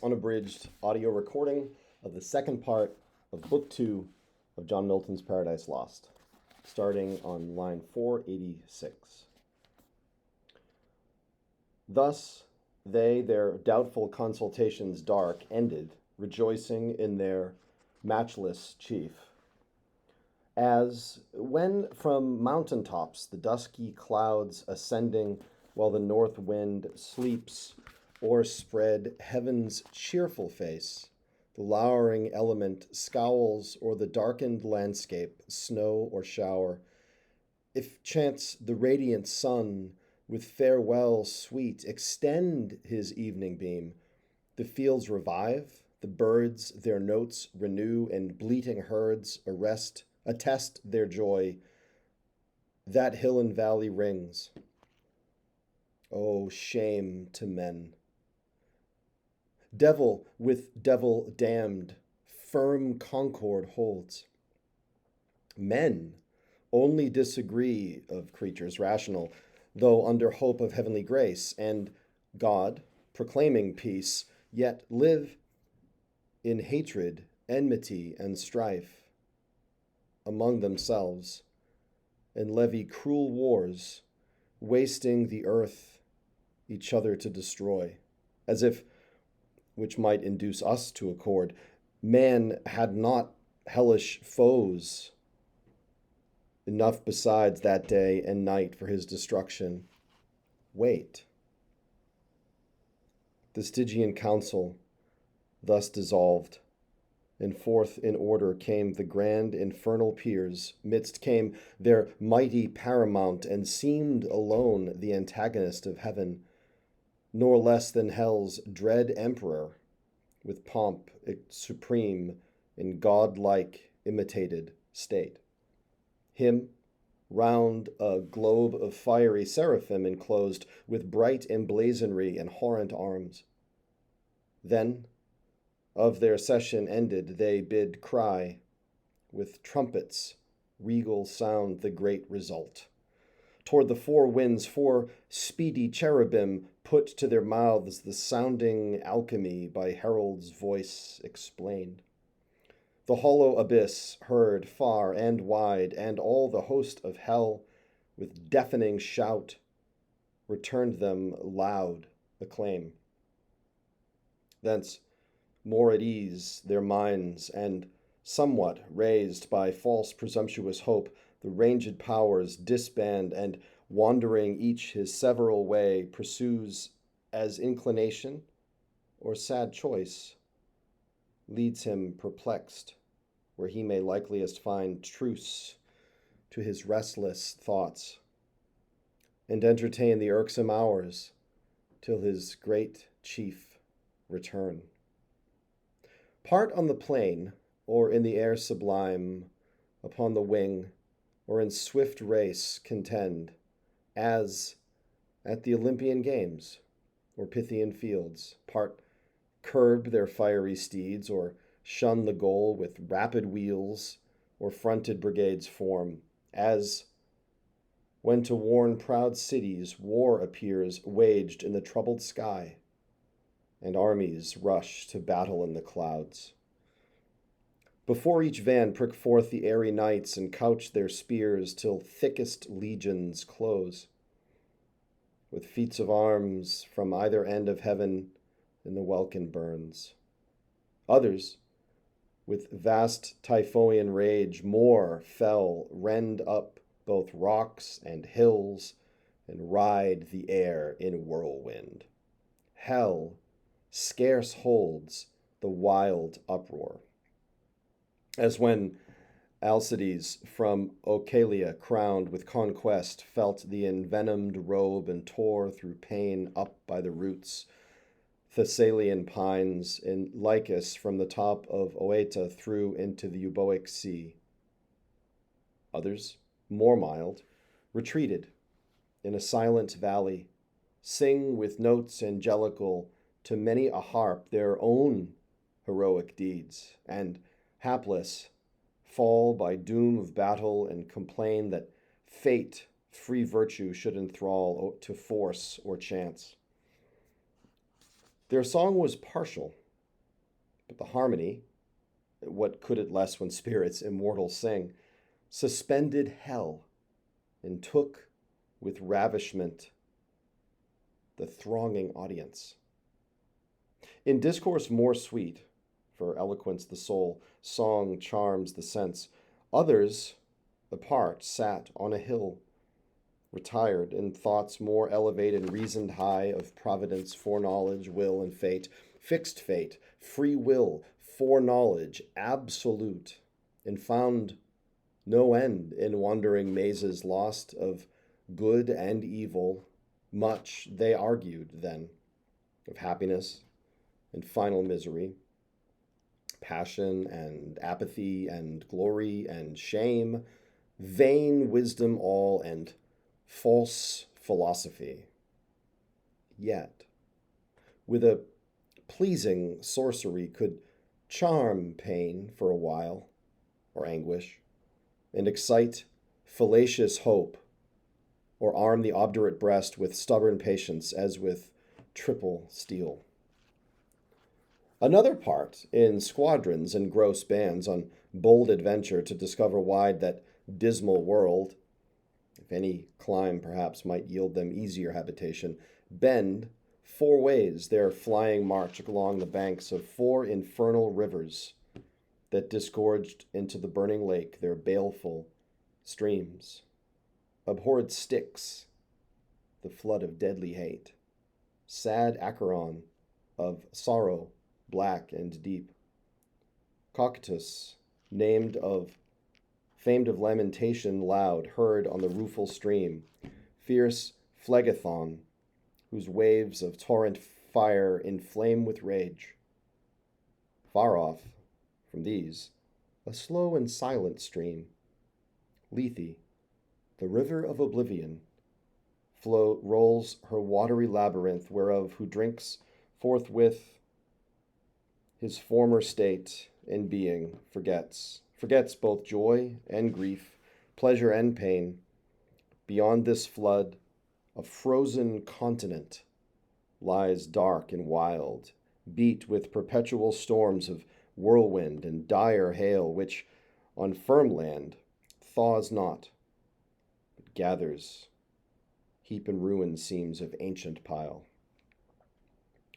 Unabridged audio recording of the second part of Book 2 of John Milton's Paradise Lost, starting on line 486. Thus they their doubtful consultations dark ended, rejoicing in their matchless chief. As when from mountain tops the dusky clouds ascending, while the north wind sleeps o'erspread heaven's cheerful face, the lowering element scowls o'er the darkened landscape, snow or shower. If chance the radiant sun with farewell sweet extend his evening beam, the fields revive, the birds their notes renew, and bleating herds attest their joy. That hill and valley rings. Oh, shame to men. Devil with devil damned, firm concord holds. Men only disagree of creatures rational, though under hope of heavenly grace, and God, proclaiming peace, yet live in hatred, enmity, and strife among themselves, and levy cruel wars, wasting the earth each other to destroy, as if, which might induce us to accord, man had not hellish foes enough besides that day and night for his destruction. Wait. The Stygian council thus dissolved, and forth in order came the grand infernal peers, midst came their mighty paramount, and seemed alone the antagonist of heaven, nor less than hell's dread emperor, with pomp supreme in godlike imitated state. Him round a globe of fiery seraphim enclosed, with bright emblazonry and horrent arms. Then, of their session ended, they bid cry, with trumpets regal sound the great result. Toward the four winds, four speedy cherubim put to their mouths the sounding alchemy by herald's voice explained. The hollow abyss heard far and wide, and all the host of hell, with deafening shout, returned them loud acclaim. Thence, more at ease their minds, and somewhat raised by false presumptuous hope, the ranged powers disband, and wandering each his several way, pursues as inclination or sad choice leads him perplexed, where he may likeliest find truce to his restless thoughts, and entertain the irksome hours till his great chief return. Part on the plain, or in the air sublime, upon the wing, or in swift race contend, as at the Olympian games, or Pythian fields. Part curb their fiery steeds, or shun the goal with rapid wheels, or fronted brigades form, as when to warn proud cities war appears waged in the troubled sky, and armies rush to battle in the clouds. Before each van prick forth the airy knights, and couch their spears till thickest legions close, with feats of arms from either end of heaven in the welkin burns. Others, with vast Typhoean rage, more fell, rend up both rocks and hills, and ride the air in whirlwind. Hell scarce holds the wild uproar, as when Alcides from Oechalia, crowned with conquest, felt the envenomed robe and tore through pain up by the roots Thessalian pines, in Lycus from the top of Oeta through into the Euboic Sea. Others, more mild, retreated in a silent valley, sing with notes angelical to many a harp their own heroic deeds, and, hapless, fall by doom of battle, and complain that fate free virtue should enthrall to force or chance. Their song was partial, But the harmony, what could it less when spirits immortal sing, suspended hell and took with ravishment the thronging audience. In discourse more sweet, for eloquence the soul, song charms the sense, others apart sat on a hill, retired in thoughts more elevated, reasoned high of providence, foreknowledge, will, and fate, free will, foreknowledge, absolute, and found no end in wandering mazes lost of good and evil. Much they argued then of happiness and final misery, passion and apathy and glory and shame, vain wisdom all and false philosophy. Yet, with a pleasing sorcery, could charm pain for a while, or anguish, and excite fallacious hope, or arm the obdurate breast with stubborn patience as with triple steel. Another part in squadrons and gross bands on bold adventure to discover wide that dismal world, if any clime perhaps might yield them easier habitation, bend 4 ways their flying march along the banks of 4 infernal rivers that disgorged into the burning lake their baleful streams, abhorred Styx, the flood of deadly hate, sad Acheron of sorrow black and deep, Cocytus, famed of lamentation loud, heard on the rueful stream, fierce Phlegethon, whose waves of torrent fire inflame with rage. Far off from these, a slow and silent stream, Lethe, the river of oblivion, rolls her watery labyrinth, whereof who drinks forthwith his former state and being forgets both joy and grief, pleasure and pain. Beyond this flood, a frozen continent lies dark and wild, beat with perpetual storms of whirlwind and dire hail, which on firm land thaws not, but gathers heap and ruin seams of ancient pile.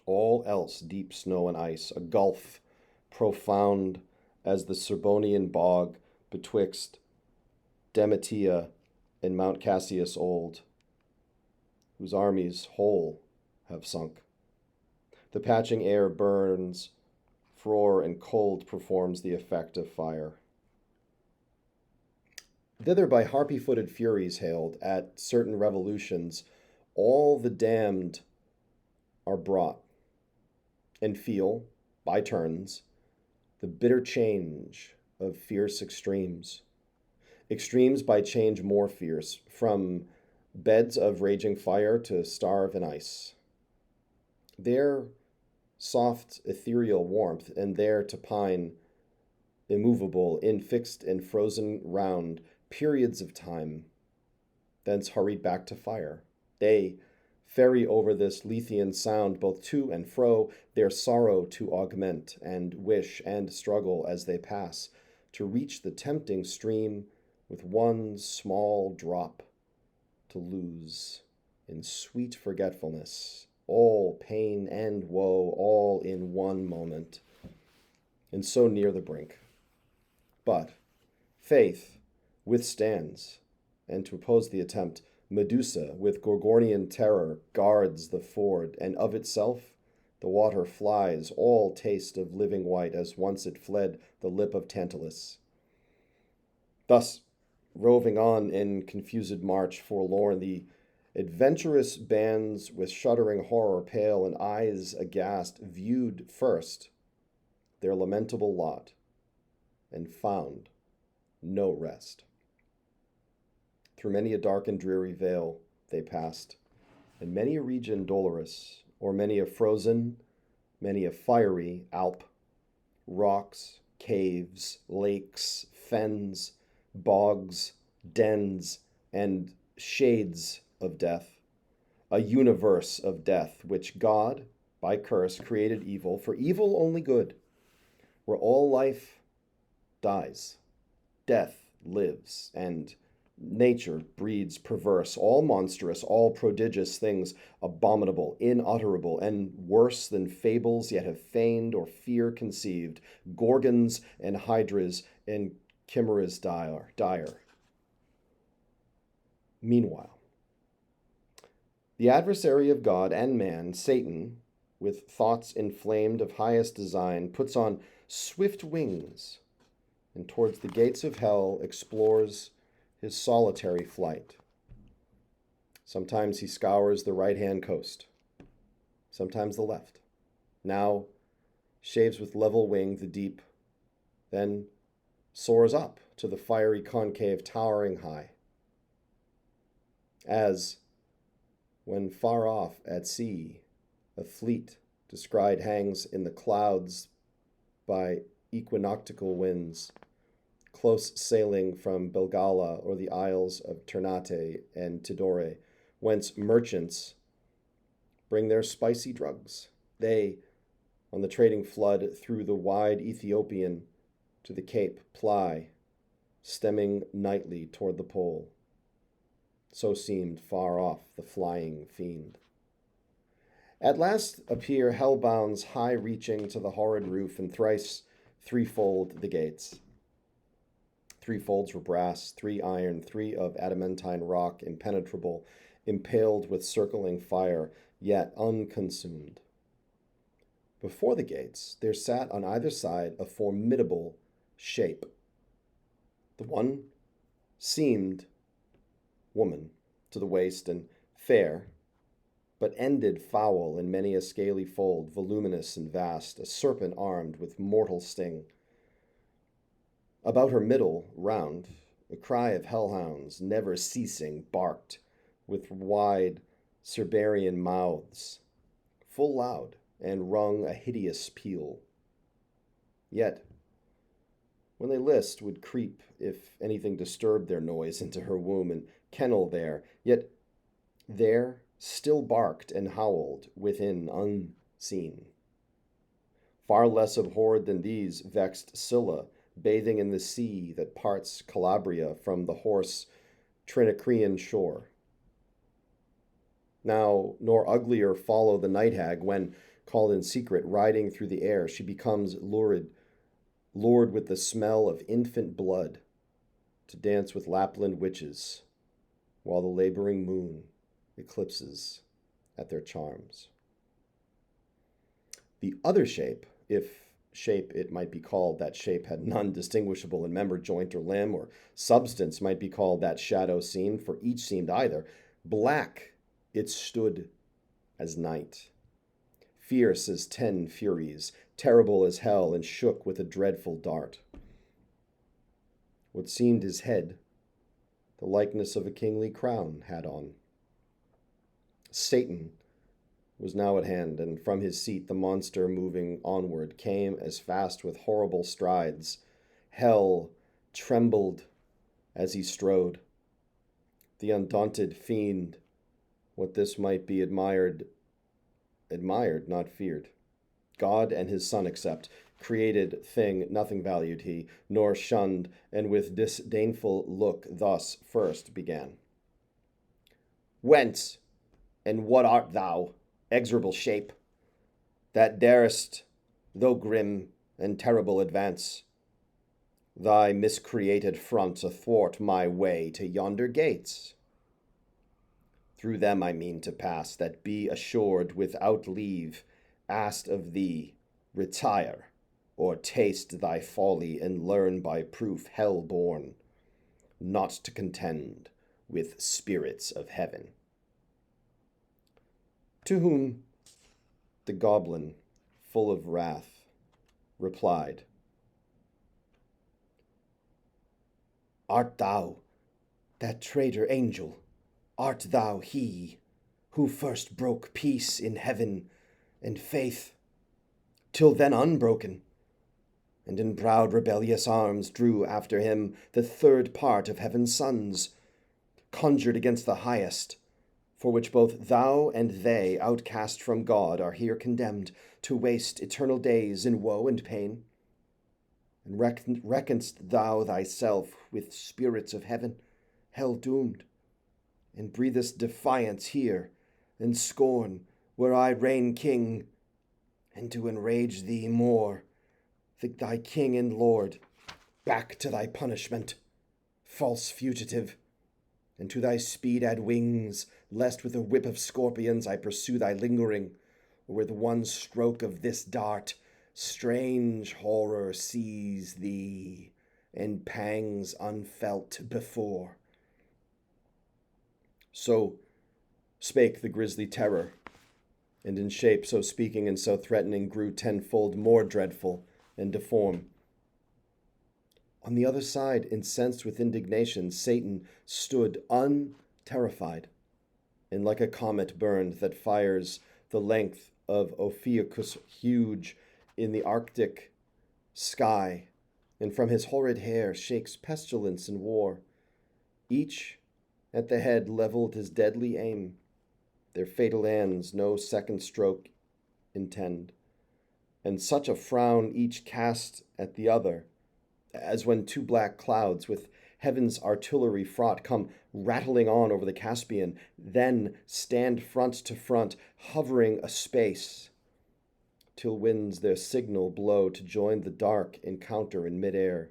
All else deep snow and ice, a gulf profound as the Serbonian bog betwixt Demetia and Mount Cassius old, whose armies whole have sunk. The patching air burns, frore and cold performs the effect of fire. Thither by harpy-footed furies hailed, at certain revolutions, all the damned are brought, and feel, by turns, the bitter change of fierce extremes. Extremes by change more fierce, from beds of raging fire to starve in ice. There soft ethereal warmth, and there to pine, immovable, infixed and frozen round periods of time, thence hurried back to fire. They ferry over this Lethean sound both to and fro, their sorrow to augment, and wish and struggle as they pass, to reach the tempting stream with one small drop, to lose in sweet forgetfulness all pain and woe, all in one moment, and so near the brink. But faith withstands, and to oppose the attempt, Medusa, with Gorgonian terror, guards the ford, and of itself the water flies, all taste of living white, as once it fled the lip of Tantalus. Thus, roving on in confused march forlorn, the adventurous bands with shuddering horror pale and eyes aghast viewed first their lamentable lot, and found no rest. Through many a dark and dreary vale they passed, and many a region dolorous, or many a frozen, many a fiery Alp, rocks, caves, lakes, fens, bogs, dens, and shades of death, a universe of death, which God, by curse, created evil, for evil only good, where all life dies, death lives, and nature breeds perverse, all monstrous, all prodigious things, abominable, inutterable, and worse than fables yet have feigned or fear conceived, gorgons and hydras and chimeras dire. Meanwhile, the adversary of God and man, Satan, with thoughts inflamed of highest design, puts on swift wings and towards the gates of hell explores his solitary flight. Sometimes he scours the right-hand coast, sometimes the left. Now shaves with level wing the deep, then soars up to the fiery concave towering high. As, when far off at sea, a fleet descried hangs in the clouds by equinoctial winds, close sailing from Belgala or the isles of Ternate and Tidore, whence merchants bring their spicy drugs. They, on the trading flood through the wide Ethiopian to the Cape, ply, stemming nightly toward the pole. So seemed far off the flying fiend. At last appear hellbounds high-reaching to the horrid roof, and thrice threefold the gates. Three folds were brass, three iron, three of adamantine rock, impenetrable, impaled with circling fire, yet unconsumed. Before the gates there sat on either side a formidable shape. The one seemed woman to the waist and fair, but ended foul in many a scaly fold, voluminous and vast, a serpent armed with mortal sting. About her middle round, a cry of hellhounds, never ceasing, barked, with wide Cerberian mouths, full loud, and rung a hideous peal. Yet, when they list, would creep, if anything disturbed their noise, into her womb and kennel there, yet there still barked and howled within unseen. Far less abhorred than these vexed Scylla, bathing in the sea that parts Calabria from the hoarse Trinacrian shore. Now, nor uglier follow the night hag when, called in secret, riding through the air, she becomes lured with the smell of infant blood, to dance with Lapland witches, while the laboring moon eclipses at their charms. The other shape, if shape it might be called, that shape had none distinguishable in member, joint, or limb, or substance might be called that shadow seen, for each seemed either. Black it stood as night, fierce as 10 furies, terrible as hell, and shook with a dreadful dart. What seemed his head, the likeness of a kingly crown had on. Satan was now at hand, and from his seat the monster, moving onward, came as fast with horrible strides. Hell trembled as he strode. The undaunted fiend, what this might be, admired, not feared. God and his Son except, created thing nothing valued he, nor shunned, and with disdainful look thus first began. Whence, and what art thou, exorable shape, that darest, though grim and terrible, advance thy miscreated front athwart my way to yonder gates? Through them I mean to pass, that be assured without leave, asked of thee, retire, or taste thy folly, and learn by proof hell-born, not to contend with spirits of heaven. To whom the goblin, full of wrath, replied, Art thou that traitor angel? Art thou he who first broke peace in heaven and faith, till then unbroken, and in proud rebellious arms drew after him the third part of heaven's sons, conjured against the highest, for which both thou and they, outcast from God, are here condemned to waste eternal days in woe and pain? and reckonest thou thyself with spirits of heaven, hell-doomed, and breathest defiance here, and scorn where I reign king, and to enrage thee more, thy king and lord, back to thy punishment, false fugitive, and to thy speed add wings, lest with a whip of scorpions I pursue thy lingering, or with one stroke of this dart strange horror seize thee, and pangs unfelt before. So spake the grisly terror, and in shape so speaking and so threatening grew tenfold more dreadful and deform. On the other side, incensed with indignation, Satan stood unterrified, and like a comet burned that fires the length of Ophiuchus huge in the Arctic sky, and from his horrid hair shakes pestilence and war. Each at the head levelled his deadly aim, their fatal ends no second stroke intend, and such a frown each cast at the other, as when two black clouds with heaven's artillery fraught come rattling on over the Caspian, then stand front to front, hovering a space, till winds their signal blow to join the dark encounter in midair.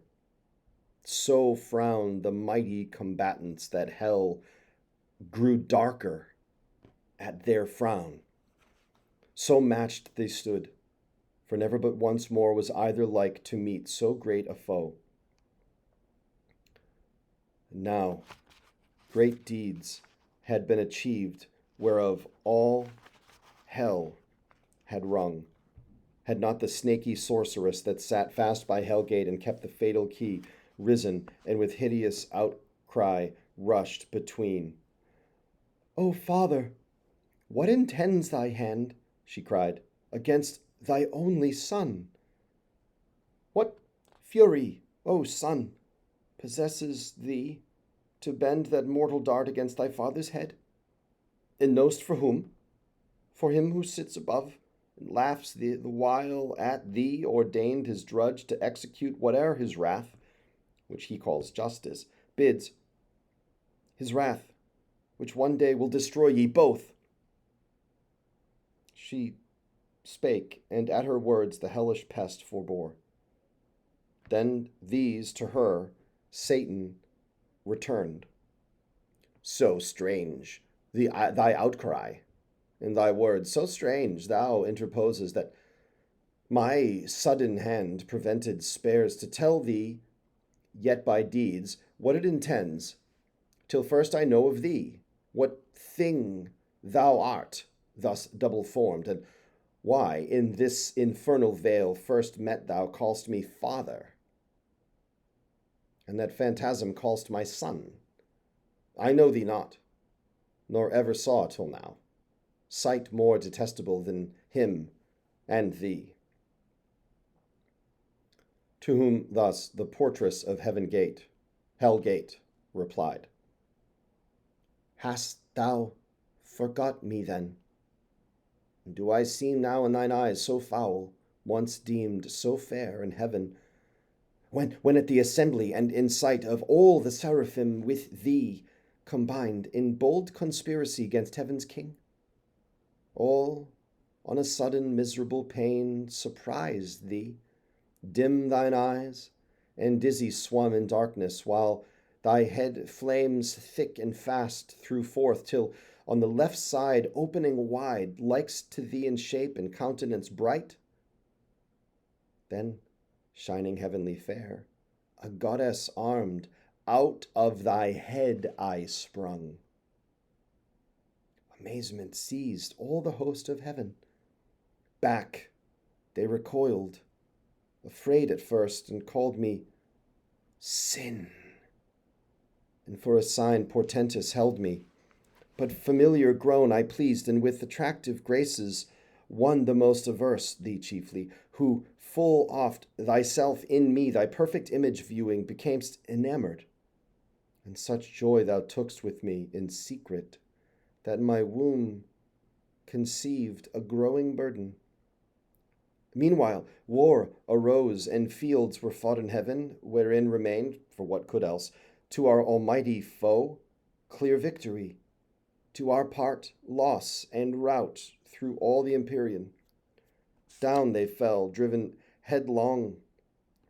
So frowned the mighty combatants that hell grew darker at their frown. So matched they stood, for never but once more was either like to meet so great a foe. And now great deeds had been achieved, whereof all hell had rung, had not the snaky sorceress that sat fast by Hellgate and kept the fatal key risen, and with hideous outcry rushed between. "O Father, what intends thy hand," she cried, "against thy only son? What fury, O Son, possesses thee to bend that mortal dart against thy father's head? And know'st for whom? For him who sits above and laughs the while at thee, ordained his drudge to execute whate'er his wrath, which he calls justice, bids, his wrath, which one day will destroy ye both." She spake, and at her words the hellish pest forbore. Then these to her Satan returned. "So strange thy outcry, and thy words so strange thou interposes, that my sudden hand prevented spares to tell thee yet by deeds what it intends, till first I know of thee, what thing thou art, thus double formed, and why in this infernal vale first met thou call'st me father, and that phantasm call'st my son. I know thee not, nor ever saw till now sight more detestable than him and thee." To whom thus the portress of Hell Gate, replied, "Hast thou forgot me then? And do I seem now in thine eyes so foul, once deemed so fair in heaven, when at the assembly and in sight of all the seraphim with thee combined in bold conspiracy against heaven's king? All on a sudden miserable pain surprised thee, dim thine eyes, and dizzy swum in darkness, while thy head flames thick and fast threw forth, till on the left side opening wide, likes to thee in shape and countenance bright? Then, shining heavenly fair, a goddess armed, out of thy head I sprung. Amazement seized all the host of heaven. Back they recoiled, afraid at first, and called me Sin, and for a sign portentous held me. But familiar grown I pleased, and with attractive graces won the most averse, thee chiefly, who full oft thyself in me, thy perfect image viewing, becamest enamored, and such joy thou tookst with me in secret, that my womb conceived a growing burden. Meanwhile, war arose, and fields were fought in heaven, wherein remained, for what could else, to our almighty foe, clear victory, to our part, loss and rout through all the Empyrean. Down they fell, driven headlong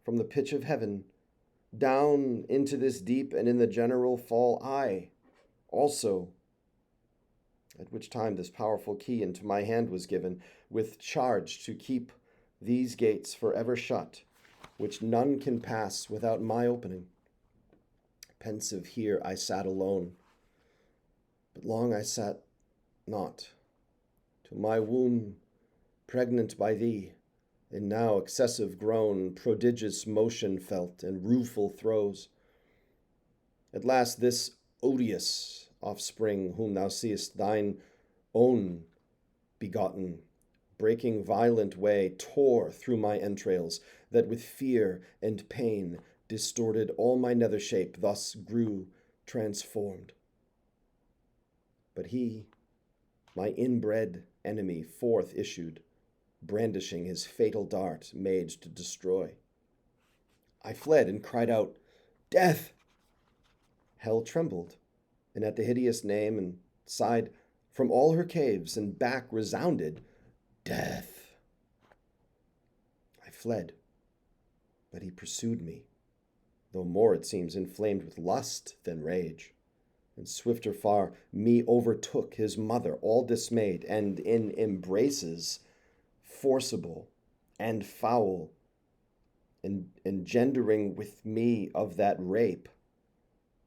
from the pitch of heaven, down into this deep, and in the general fall I also, at which time this powerful key into my hand was given, with charge to keep these gates forever shut, which none can pass without my opening. Pensive here I sat alone, but long I sat not, till my womb, pregnant by thee, in now excessive groan, prodigious motion felt, and rueful throes. At last this odious offspring, whom thou seest thine own begotten, breaking violent way, tore through my entrails, that with fear and pain distorted all my nether shape, thus grew transformed. But he, my inbred enemy, forth issued, brandishing his fatal dart made to destroy. I fled and cried out, Death! Hell trembled, and at the hideous name, and sighed from all her caves, and back resounded, Death! I fled, but he pursued me, though more, it seems, inflamed with lust than rage, and swifter far me overtook his mother, all dismayed, and in embraces forcible and foul, engendering with me of that rape,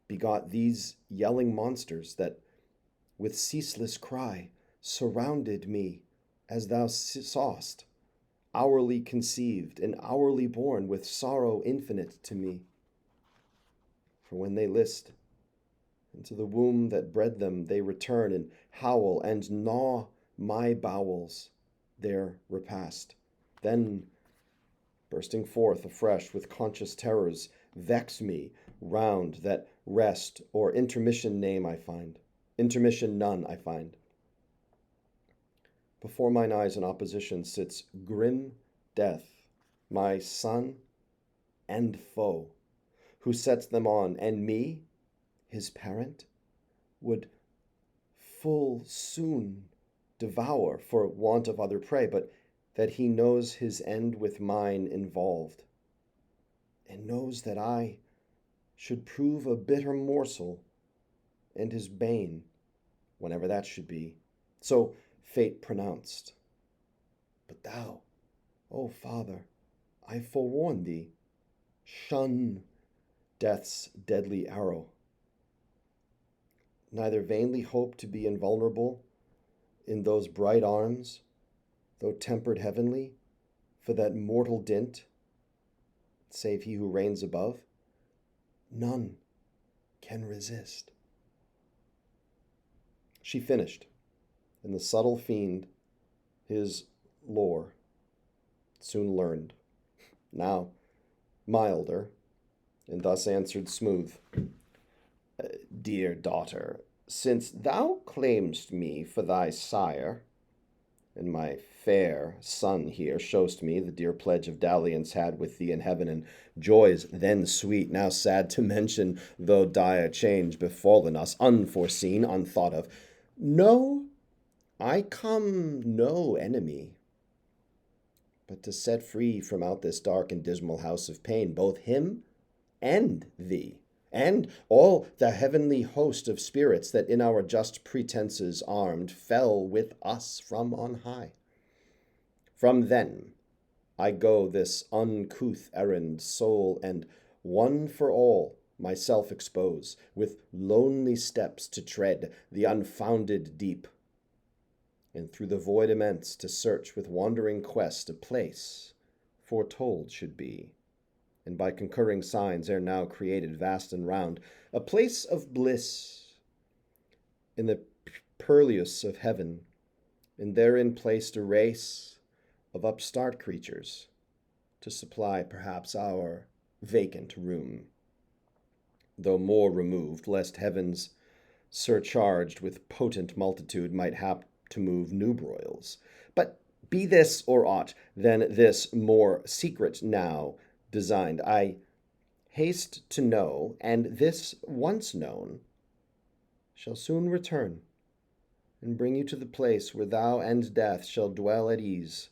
begot these yelling monsters that with ceaseless cry surrounded me, as thou saw'st, hourly conceived and hourly born, with sorrow infinite to me. For when they list, into the womb that bred them they return, and howl and gnaw my bowels, their repast. Then, bursting forth afresh with conscious terrors, vex me round that rest or intermission name I find. Intermission none I find. Before mine eyes in opposition sits grim death, my son and foe, who sets them on, and me, his parent, would full soon devour for want of other prey, but that he knows his end with mine involved, and knows that I should prove a bitter morsel, and his bane, whenever that should be. So fate pronounced. But thou, O Father, I forewarn thee, shun death's deadly arrow. Neither vainly hope to be invulnerable in those bright arms, though tempered heavenly, for that mortal dint, save he who reigns above, none can resist. She finished, and the subtle fiend his lore soon learned, now milder, and thus answered smooth, Dear daughter, since thou claim'st me for thy sire, and my fair son here show'st me the dear pledge of dalliance had with thee in heaven, and joys then sweet, now sad to mention, though dire change befallen us, unforeseen, unthought of. No, I come no enemy, but to set free from out this dark and dismal house of pain both him and thee, and all the heavenly host of spirits that in our just pretenses armed fell with us from on high. From then I go this uncouth errand sole, and one for all myself expose, with lonely steps to tread the unfounded deep, and through the void immense to search with wandering quest a place foretold should be, and by concurring signs ere now created vast and round, a place of bliss in the purlieus of heaven, and therein placed a race of upstart creatures to supply perhaps our vacant room, though more removed, lest heavens surcharged with potent multitude might hap to move new broils. But Be this or aught than this more secret now designed, I haste to know, and this once known shall soon return, and bring you to the place where thou and death shall dwell at ease,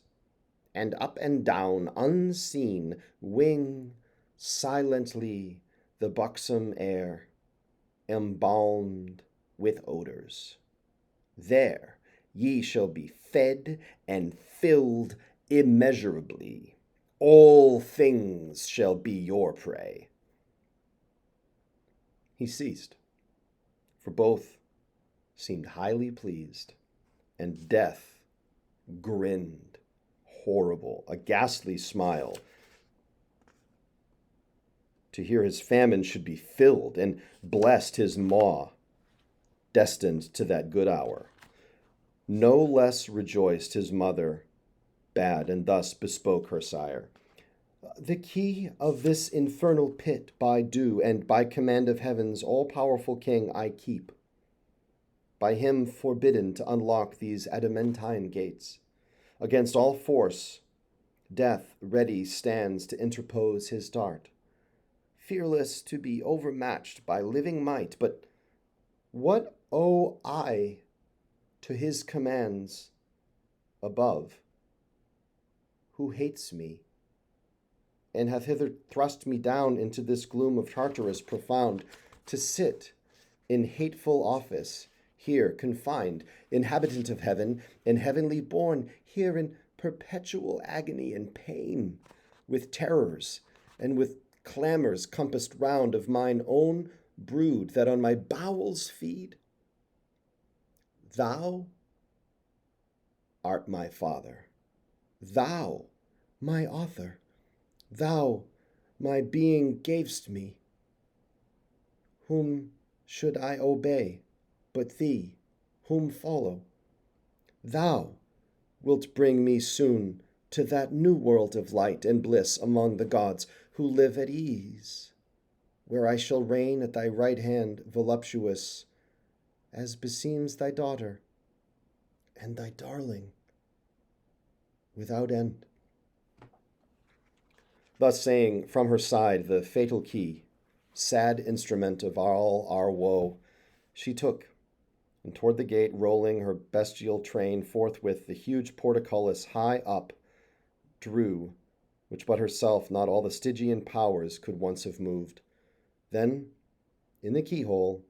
and up and down, unseen, wing silently the buxom air, embalmed with odors. There ye shall be fed and filled immeasurably. All things shall be your prey. He ceased, for both seemed highly pleased, and death grinned horrible, a ghastly smile, to hear his famine should be filled, and blessed his maw, destined to that good hour. No less rejoiced his mother bad, and thus bespoke her sire. The key of this infernal pit by due and by command of heaven's all-powerful king I keep, by him forbidden to unlock these adamantine gates. Against all force, death ready stands to interpose his dart, fearless to be overmatched by living might. But what owe I to his commands above, who hates me, and hath hither thrust me down into this gloom of Tartarus profound, to sit in hateful office, here confined, inhabitant of heaven, and heavenly born, here in perpetual agony and pain, with terrors and with clamors compassed round of mine own brood that on my bowels feed? Thou art my father, thou my author, thou my being gavest me. Whom should I obey but thee? Whom follow? Thou wilt bring me soon to that new world of light and bliss among the gods who live at ease, where I shall reign at thy right hand voluptuous, as beseems thy daughter and thy darling, without end. Thus saying, from her side the fatal key, sad instrument of all our woe, she took, and toward the gate rolling her bestial train, forthwith the huge portcullis high up drew, which but herself not all the Stygian powers could once have moved. Then, in the keyhole,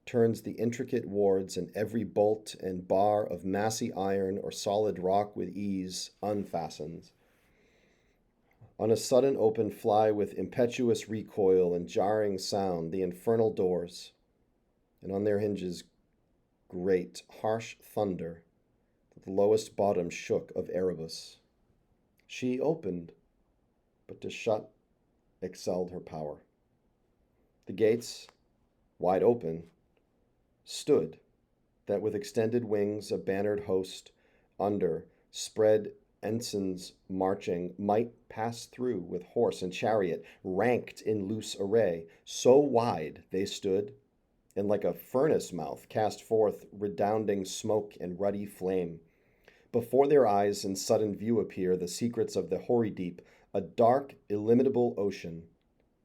turns the intricate wards, and every bolt and bar of massy iron or solid rock with ease unfastens. On a sudden open fly with impetuous recoil and jarring sound the infernal doors, and on their hinges great harsh thunder that the lowest bottom shook of Erebus. She opened, but to shut excelled her power. The gates, wide open, stood, that with extended wings a bannered host under spread ensigns marching might pass through with horse and chariot ranked in loose array. So wide they stood, and like a furnace mouth cast forth redounding smoke and ruddy flame. Before their eyes in sudden view appear the secrets of the hoary deep, a dark, illimitable ocean,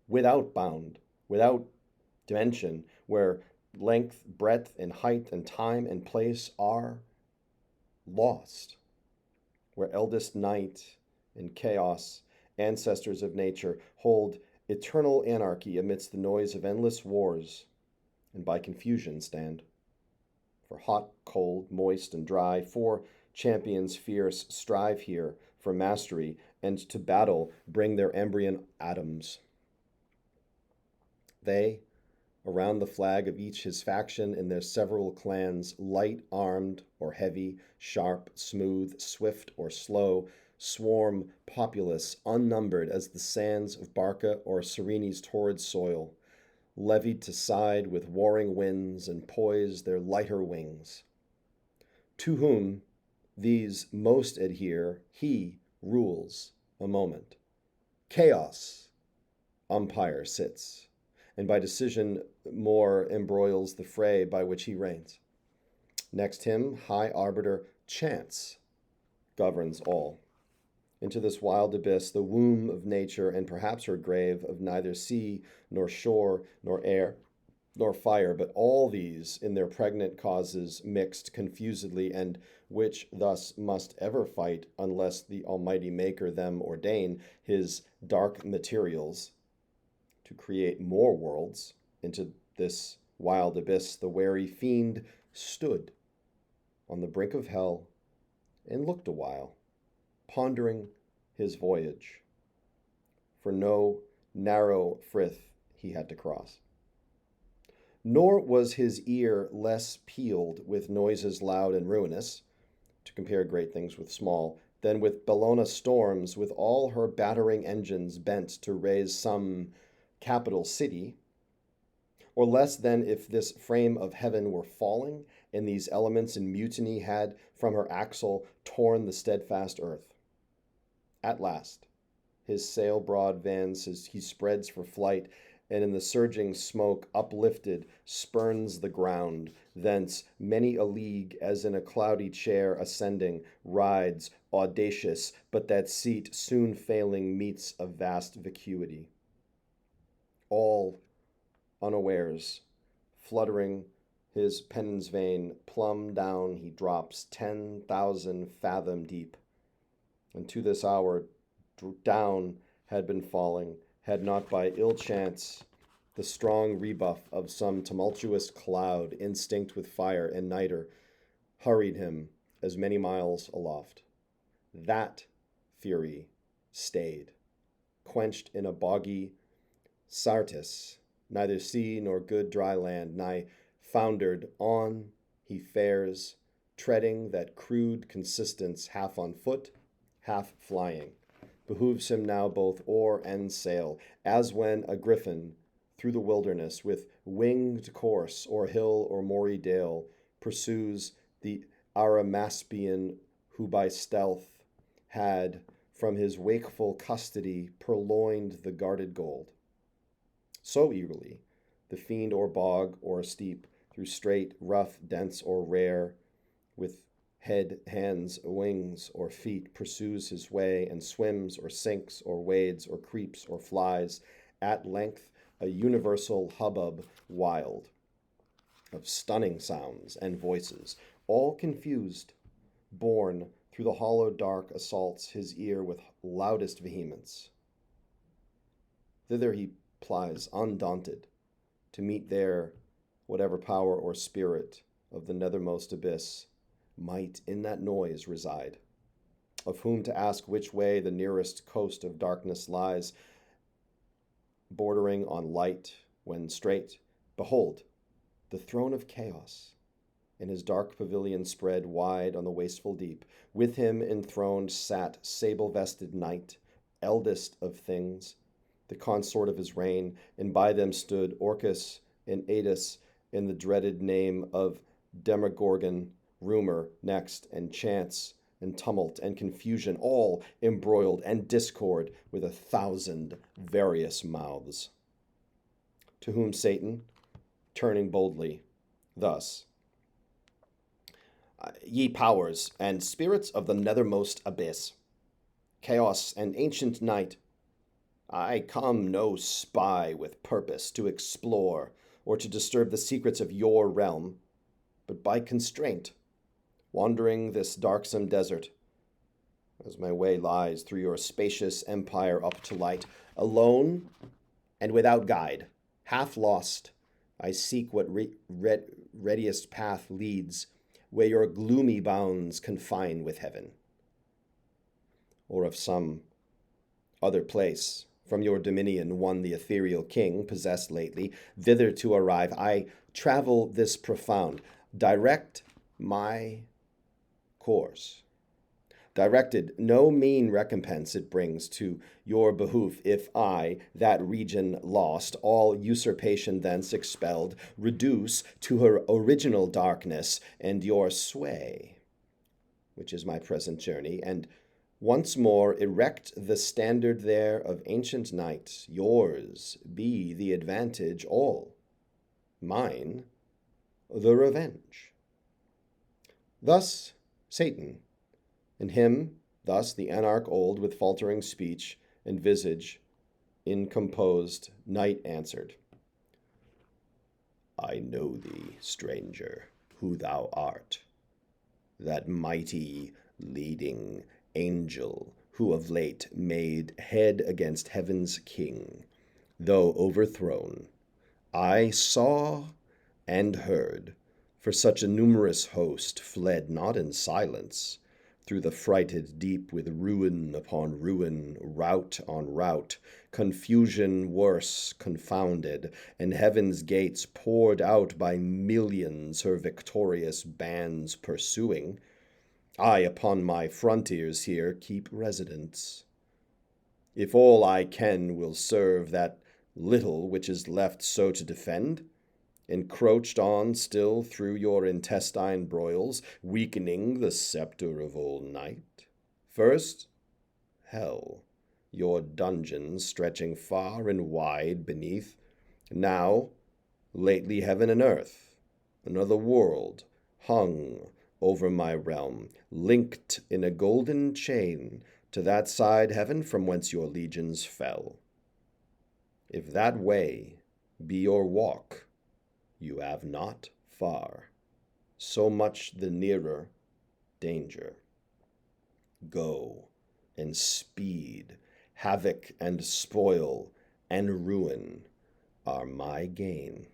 without bound, without dimension, where length, breadth, and height, and time and place are lost, where eldest night and chaos, ancestors of nature, hold eternal anarchy amidst the noise of endless wars, and by confusion stand. For hot, cold, moist, and dry, 4 champions fierce strive here for mastery, and to battle bring their embryon atoms. They, around the flag of each his faction in their several clans, light armed or heavy, sharp, smooth, swift or slow, swarm populous, unnumbered as the sands of Barca or Serene's torrid soil, levied to side with warring winds and poise their lighter wings. To whom these most adhere, he rules a moment. Chaos, umpire sits, and by decision more embroils the fray by which he reigns. Next him, high arbiter Chance, governs all. Into this wild abyss, the womb of nature, and perhaps her grave, of neither sea, nor shore, nor air, nor fire, but all these in their pregnant causes mixed confusedly, and which thus must ever fight, unless the Almighty Maker them ordain his dark materials to create more worlds. Into this wild abyss the wary fiend stood on the brink of hell and looked a while, pondering his voyage, for no narrow frith he had to cross. Nor was his ear less peeled with noises loud and ruinous, to compare great things with small, than with Bellona storms, with all her battering engines bent to raise some capital city, or less than if this frame of heaven were falling, and these elements in mutiny had from her axle torn the steadfast earth. At last, his sail-broad vans he spreads for flight, and in the surging smoke uplifted spurns the ground, thence many a league, as in a cloudy chair ascending, rides audacious, but that seat soon failing meets a vast vacuity. All unawares, fluttering his pennon's vein, plumb down he drops 10,000 fathom deep, and to this hour down had been falling, had not by ill chance the strong rebuff of some tumultuous cloud, instinct with fire and nitre, hurried him as many miles aloft. That fury stayed, quenched in a boggy Syrtis, neither sea nor good dry land, nigh foundered on he fares, treading that crude consistence, half on foot, half flying. Behooves him now both oar and sail, as when a griffin through the wilderness with winged course, o'er hill or moory dale, pursues the Arimaspian who by stealth had from his wakeful custody purloined the guarded gold. So eagerly the fiend o'er bog or steep, through strait, rough, dense, or rare, with head, hands, wings, or feet, pursues his way, and swims, or sinks, or wades, or creeps, or flies, at length a universal hubbub wild, of stunning sounds and voices, all confused, borne through the hollow dark, assaults his ear with loudest vehemence. Thither he plies undaunted, to meet there whatever power or spirit of the nethermost abyss might in that noise reside, of whom to ask which way the nearest coast of darkness lies, bordering on light, when straight, behold, the throne of chaos, in his dark pavilion spread wide on the wasteful deep. With him enthroned sat sable-vested Night, eldest of things, the consort of his reign, and by them stood Orcus and Adis, in the dreaded name of Demogorgon, rumor next, and chance, and tumult, and confusion, all embroiled, and discord with 1,000 various mouths. To whom Satan, turning boldly, thus: Ye powers and spirits of the nethermost abyss, chaos and ancient night, I come no spy with purpose to explore or to disturb the secrets of your realm, but by constraint, wandering this darksome desert, as my way lies through your spacious empire up to light, alone and without guide, half lost, I seek what readiest path leads, where your gloomy bounds confine with heaven, or of some other place from your dominion one the ethereal king possessed lately, thither to arrive, I travel this profound, direct my course. Directed, no mean recompense it brings to your behoof, if I, that region lost, all usurpation thence expelled, reduce to her original darkness and your sway, which is my present journey, and once more erect the standard there of ancient night. Yours be the advantage all, mine the revenge. Thus Satan, And him, thus the anarch old, with faltering speech and visage incomposed, Night answered, I know thee, stranger, who thou art, that mighty leading angel who of late made head against heaven's king, though overthrown. I saw and heard, for such a numerous host fled not in silence through the frighted deep with ruin upon ruin, rout on rout, confusion worse confounded, and heaven's gates poured out by millions her victorious bands pursuing. I upon my frontiers here keep residence. If all I can will serve that little which is left so to defend, encroached on still through your intestine broils, weakening the scepter of old night. First, hell, your dungeons stretching far and wide beneath. Now, lately heaven and earth, another world, hung over my realm, linked in a golden chain to that side heaven from whence your legions fell. If that way be your walk, you have not far, so much the nearer danger. Go and speed, havoc and spoil and ruin are my gain.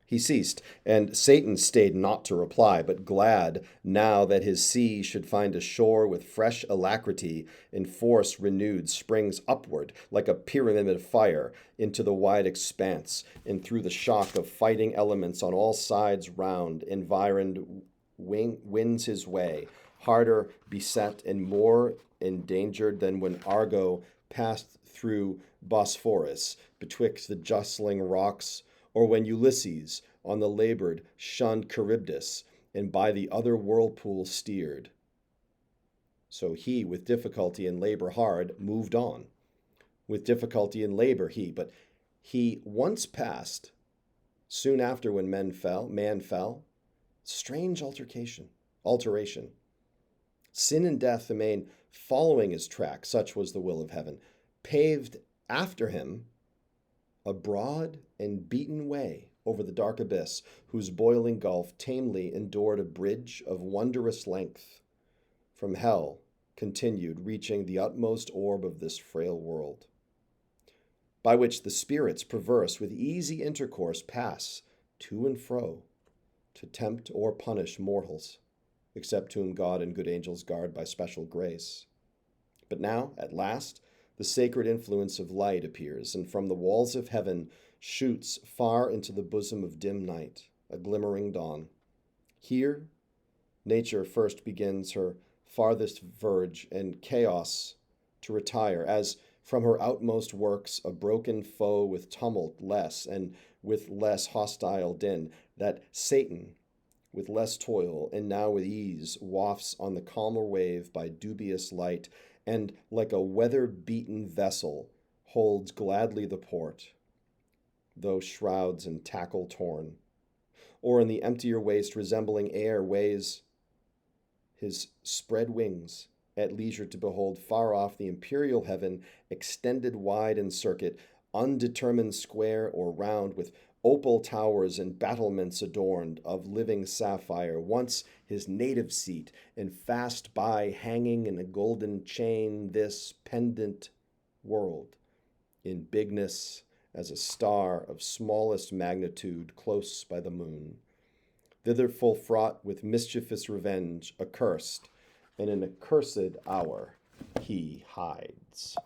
He ceased, and Satan stayed not to reply, but glad now that his sea should find a shore with fresh alacrity in force renewed springs upward like a pyramid of fire into the wide expanse, and through the shock of fighting elements on all sides round environed wins his way, harder beset and more endangered than when Argo passed through Bosphorus betwixt the jostling rocks, or when Ulysses on the labored shunned Charybdis and by the other whirlpool steered. So he, with difficulty and labor hard, moved on. With difficulty and labor but he once passed, soon after when man fell, strange alteration. Sin and death remain following his track, such was the will of heaven, paved after him a broad and beaten way over the dark abyss, whose boiling gulf tamely endured a bridge of wondrous length, from hell continued, reaching the utmost orb of this frail world, by which the spirits perverse with easy intercourse pass to and fro, to tempt or punish mortals, except whom God and good angels guard by special grace. But now, at last, the sacred influence of light appears, and from the walls of heaven shoots far into the bosom of dim night, a glimmering dawn. Here, nature first begins her farthest verge, and chaos to retire, as from her outmost works a broken foe with tumult less, and with less hostile din, that Satan, with less toil, and now with ease, wafts on the calmer wave by dubious light, and like a weather-beaten vessel holds gladly the port, though shrouds and tackle torn, or in the emptier waste resembling air weighs his spread wings, at leisure to behold far off the imperial heaven extended wide in circuit, undetermined square or round, with opal towers and battlements adorned of living sapphire, once his native seat, and fast by hanging in a golden chain this pendant world, in bigness as a star of smallest magnitude close by the moon, thither full fraught with mischievous revenge, accursed, and in accursed hour he hides.